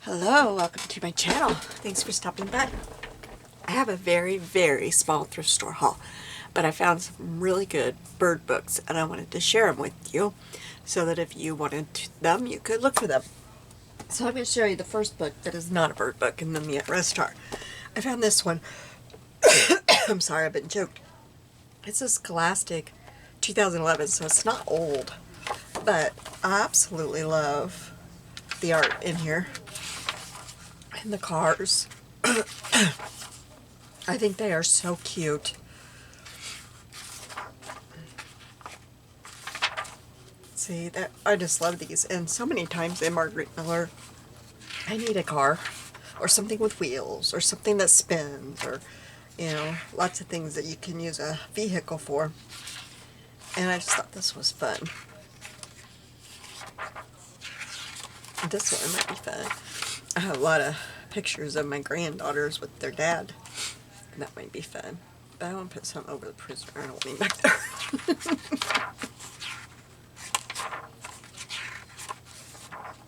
Hello, welcome to my channel. Thanks for stopping by. I have a very, very small thrift store haul, but I found some really good bird books and I wanted to share them with you so that if you wanted them, you could look for them. So I'm going to show you the first book that is not a bird book and then the rest are. I found this one. I'm sorry, I've been choked. It's a Scholastic 2011, so it's not old, but I absolutely love the art in here. And the cars. I think they are so cute. See, that I just love these. And so many times in Margaret Miller, I need a car or something with wheels or something that spins or, you know, lots of things that you can use a vehicle for. And I just thought this was fun. This one might be fun. I have a lot of pictures of my granddaughters with their dad. And that might be fun. But I want to put something over the prisoner. I don't want me back there.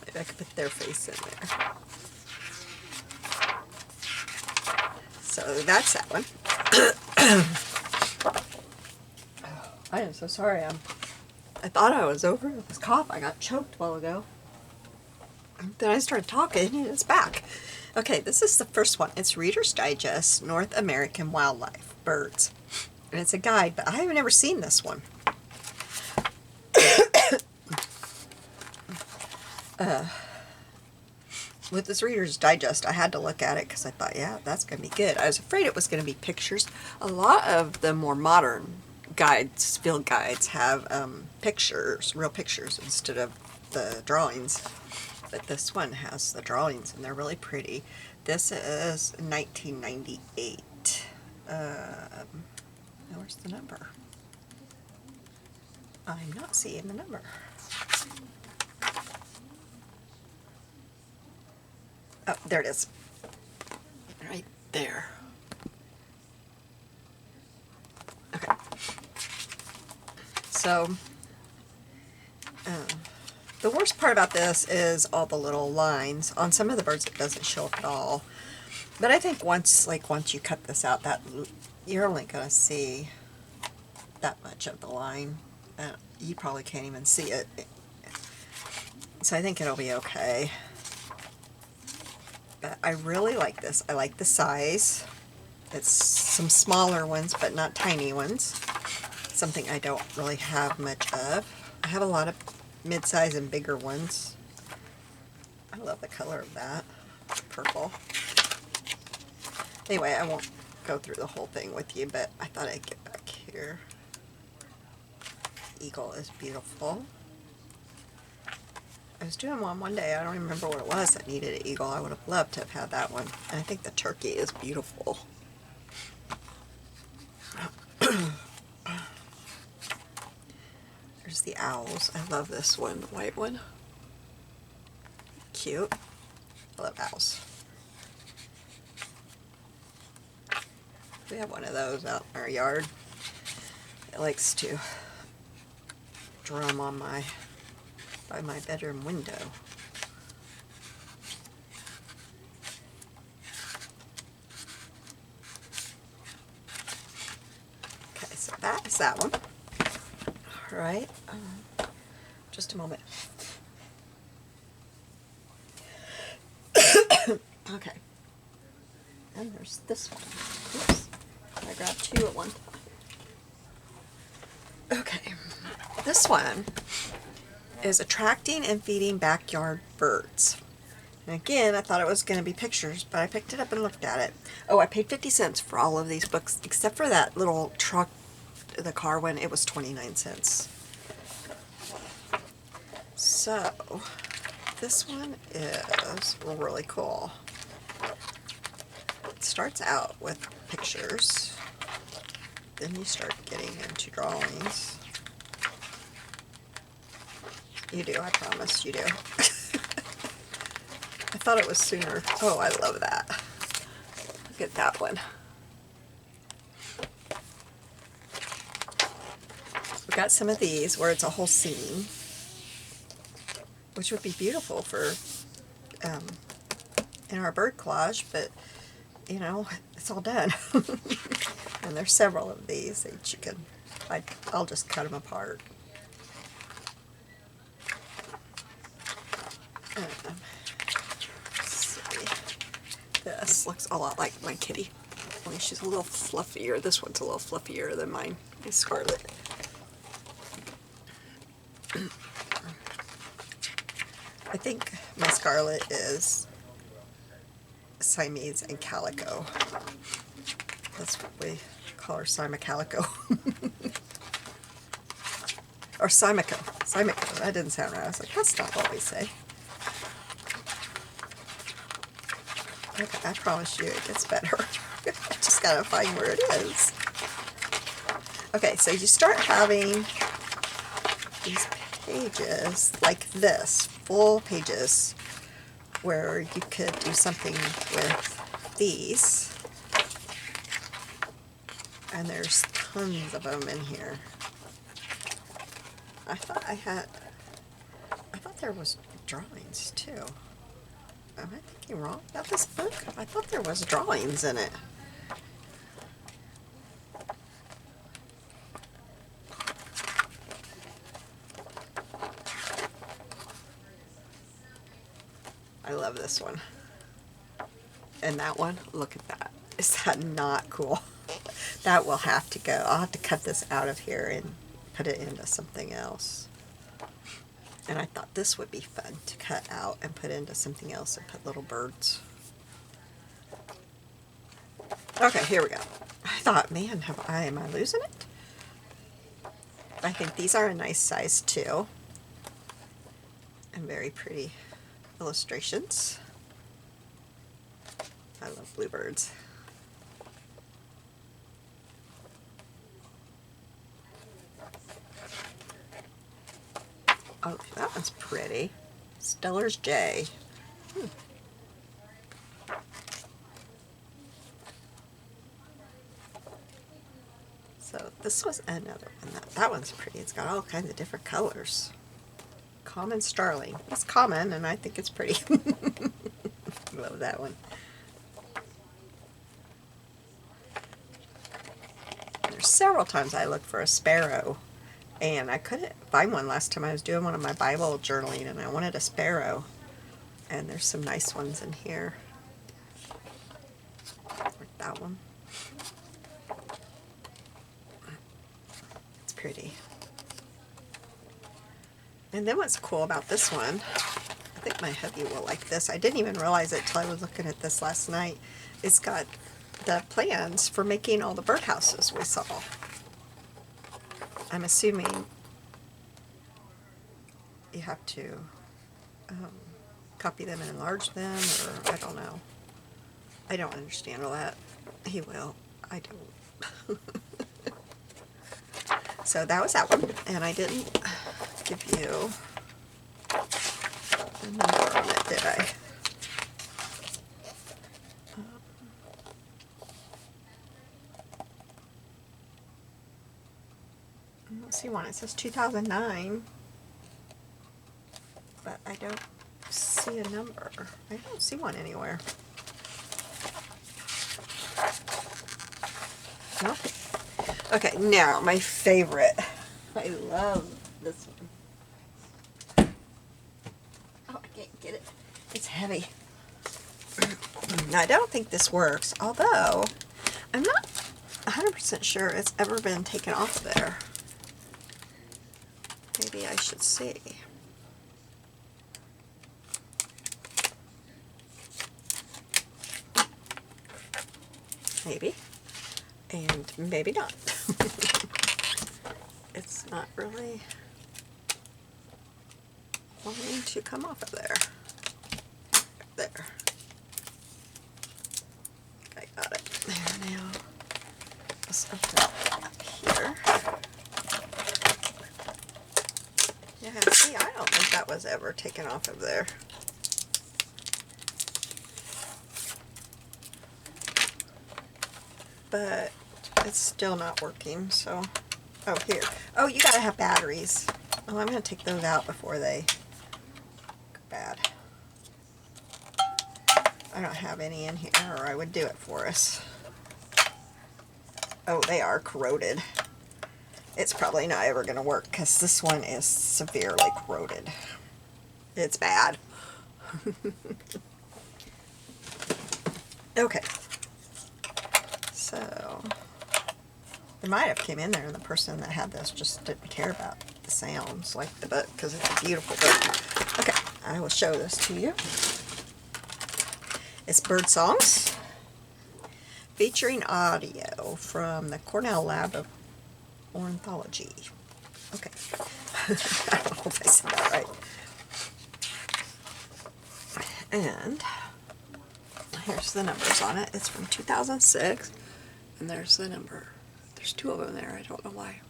Maybe I could put their face in there. So that's that one. I am so sorry. I thought I was over this cough. I got choked a while ago. Then I started talking and it's back. Okay, this is the first one. It's Reader's Digest, North American Wildlife, Birds. And it's a guide, but I have never seen this one. With this Reader's Digest, I had to look at it because I thought, yeah, that's going to be good. I was afraid it was going to be pictures. A lot of the more modern guides, field guides, have pictures, real pictures, instead of the drawings. But this one has the drawings and they're really pretty. This is 1998. Where's the number? I'm not seeing the number. Oh, there it is. Right there. Okay. So, the worst part about this is all the little lines. On some of the birds it doesn't show up at all. But I think once you cut this out, that you're only going to see that much of the line. You probably can't even see it. So I think it'll be okay. But I really like this. I like the size. It's some smaller ones, but not tiny ones. Something I don't really have much of. I have a lot of mid-size and bigger ones. I love the color of that. Purple. Anyway, I won't go through the whole thing with you, but I thought I'd get back here. Eagle is beautiful. I was doing one day, I don't remember what it was that needed an eagle. I would have loved to have had that one. And I think the turkey is beautiful. There's the owls. I love this one, the white one. Cute. I love owls. We have one of those out in our yard. It likes to drum on by my bedroom window. Okay, so that is that one. All right, just a moment. Okay, and there's this one. Oops, I grabbed two at one time. Okay, this one is Attracting and Feeding Backyard Birds. And again, I thought it was going to be pictures, but I picked it up and looked at it. Oh, I paid 50 cents for all of these books, except for that little truck, the car one, it was 29 cents. So, this one is really cool. It starts out with pictures, then you start getting into drawings. You do, I promise you do. I thought it was sooner. Oh, I love that. Look at that one. We've got some of these where it's a whole scene, which would be beautiful for in our bird collage, but you know, it's all done. And there's several of these that you can, I'll just cut them apart. Let's see. This looks a lot like my kitty, only she's a little fluffier. This one's a little fluffier than mine, my Scarlet. I think my Scarlet is Siamese and Calico. That's what we call her, Sima Calico. Or Simico. Simico. That didn't sound right. I was like, that's not what we say. Okay, I promise you it gets better. I just gotta find where it is. Okay, so you start having these pages like this, full pages, where you could do something with these. And there's tons of them in here. I thought there was drawings too. Am I thinking wrong about this book? I thought there was drawings in it. I love this one. And that one, look at that. Is that not cool? That will have to go. I'll have to cut this out of here and put it into something else. And I thought this would be fun to cut out and put into something else and put little birds. Okay, here we go. I thought, man, am I losing it? I think these are a nice size too. And very pretty illustrations. I love bluebirds. Oh, that one's pretty. Stellar's J. So this was another one. That one's pretty. It's got all kinds of different colors. Common Starling. It's common, and I think it's pretty. Love that one. There's several times I looked for a sparrow, and I couldn't find one last time I was doing one of my Bible journaling, and I wanted a sparrow. And there's some nice ones in here. Like that one. It's pretty. And then what's cool about this one, I think my hubby will like this. I didn't even realize it till I was looking at this last night. It's got the plans for making all the birdhouses we saw. I'm assuming you have to copy them and enlarge them, or I don't know. I don't understand all that. He will. I don't. So that was that one, and I didn't give you a number on it, did I? I don't see one. It says 2009, but I don't see a number. I don't see one anywhere. No. Okay, now my favorite. I love this one. Oh, I can't get it. It's heavy. Now, I don't think this works, although I'm not 100% sure it's ever been taken off there. Maybe I should see. Maybe. And maybe not. It's not really wanting to come off of there. There. I got it. There now. Let's open it up here. Yeah, see, I don't think that was ever taken off of there. But it's still not working, so... Oh, here. Oh, you gotta have batteries. Oh, I'm gonna take those out before they go bad. I don't have any in here, or I would do it for us. Oh, they are corroded. It's probably not ever going to work because this one is severely corroded. It's bad. Okay. So, they might have came in there and the person that had this just didn't care about the sounds like the book because it's a beautiful book. Okay, I will show this to you. It's Bird Songs, featuring audio from the Cornell Lab of Ornithology. Okay. I don't know if I said that right. And here's the numbers on it. It's from 2006. And there's the number. There's two of them there. I don't know why.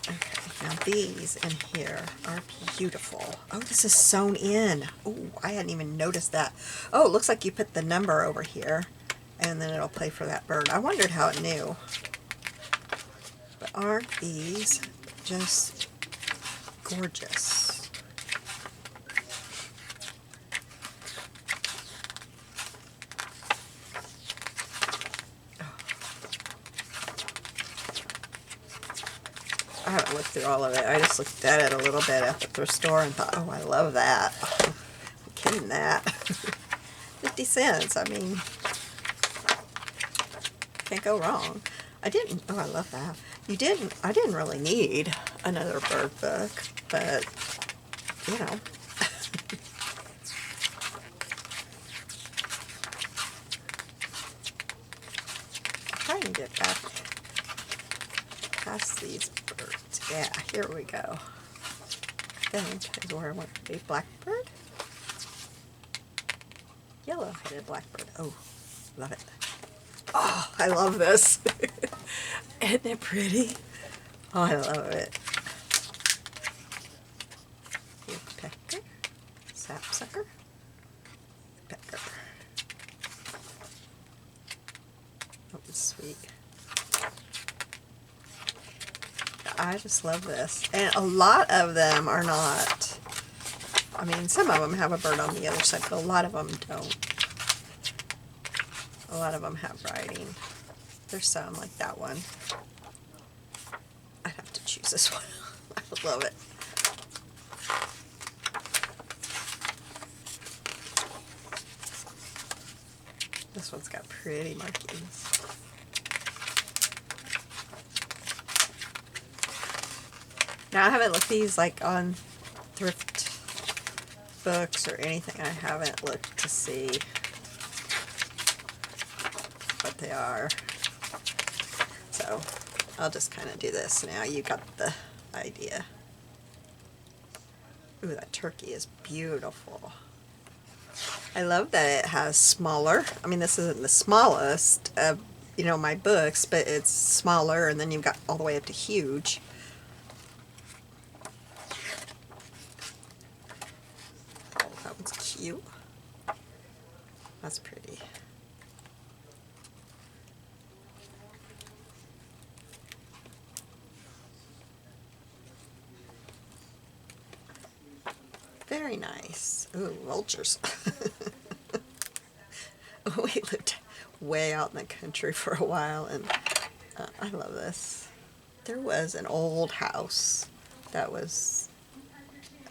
Okay. Now these in here are beautiful. Oh, this is sewn in. Oh, I hadn't even noticed that. Oh, it looks like you put the number over here. And then it'll play for that bird. I wondered how it knew. But aren't these just gorgeous? I haven't looked through all of it. I just looked at it a little bit at the thrift store and thought, oh, I love that. I'm kidding that. 50 cents. I mean, can't go wrong. I love that. I didn't really need another bird book, but, you know. I'm trying to get back past these birds. Yeah, here we go. I think is where I want to be. Blackbird? Yellow-headed blackbird. Oh, love it. Oh, I love this. Isn't it pretty? Oh, I love it. Woodpecker, sapsucker, pecker. Oh, sweet. I just love this. And a lot of them are not, I mean, some of them have a bird on the other side, but a lot of them don't. A lot of them have writing. There's some, like that one. I'd have to choose this one. I love it. This one's got pretty markings. Now, I haven't looked these like on thrift books or anything. I haven't looked to see what they are. So I'll just kind of do this now. You got the idea. Ooh, that turkey is beautiful. I love that it has smaller. I mean, this isn't the smallest of, you know, my books, but it's smaller, and then you've got all the way up to huge. Oh, that one's cute. That's pretty. Very nice. Ooh, vultures. We lived way out in the country for a while, and I love this. There was an old house that was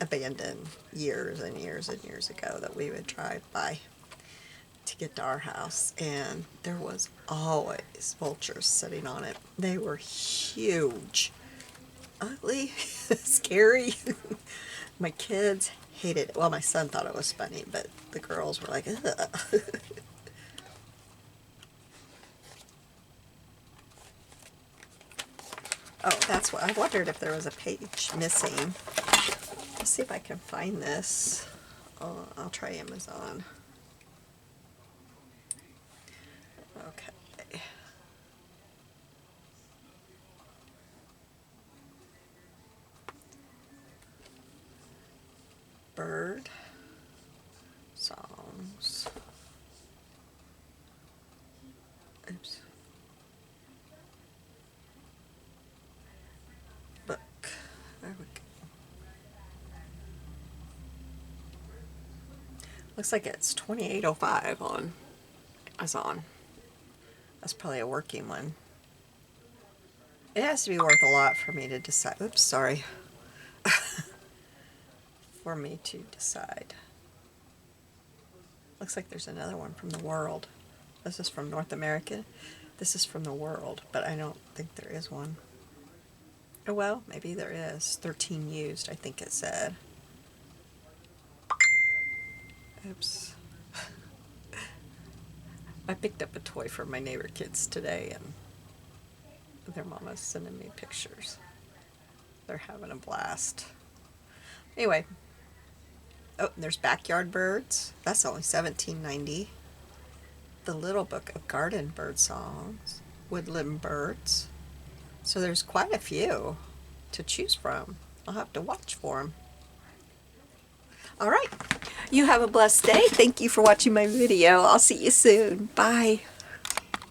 abandoned years and years and years ago that we would drive by to get to our house, and there was always vultures sitting on it. They were huge, ugly, scary. My kids hated it. Well, my son thought it was funny, but the girls were like, ugh. Oh, that's what I wondered, if there was a page missing. Let's see if I can find this. I'll try Amazon. Okay. Bird songs. Oops. Book. There we go. Looks like it's $28.05 on Amazon. That's probably a working one. It has to be worth a lot for me to decide. Oops, sorry. For me to decide. Looks like there's another one from the world. This is from North America. This is from the world, but I don't think there is one. Oh well, maybe there is. 13 used, I think it said. Oops. I picked up a toy for my neighbor kids today, and their mama's sending me pictures. They're having a blast. Anyway. Oh, there's Backyard Birds. That's only $17.90. The Little Book of Garden Bird Songs. Woodland Birds. So there's quite a few to choose from. I'll have to watch for them. All right. You have a blessed day. Thank you for watching my video. I'll see you soon. Bye.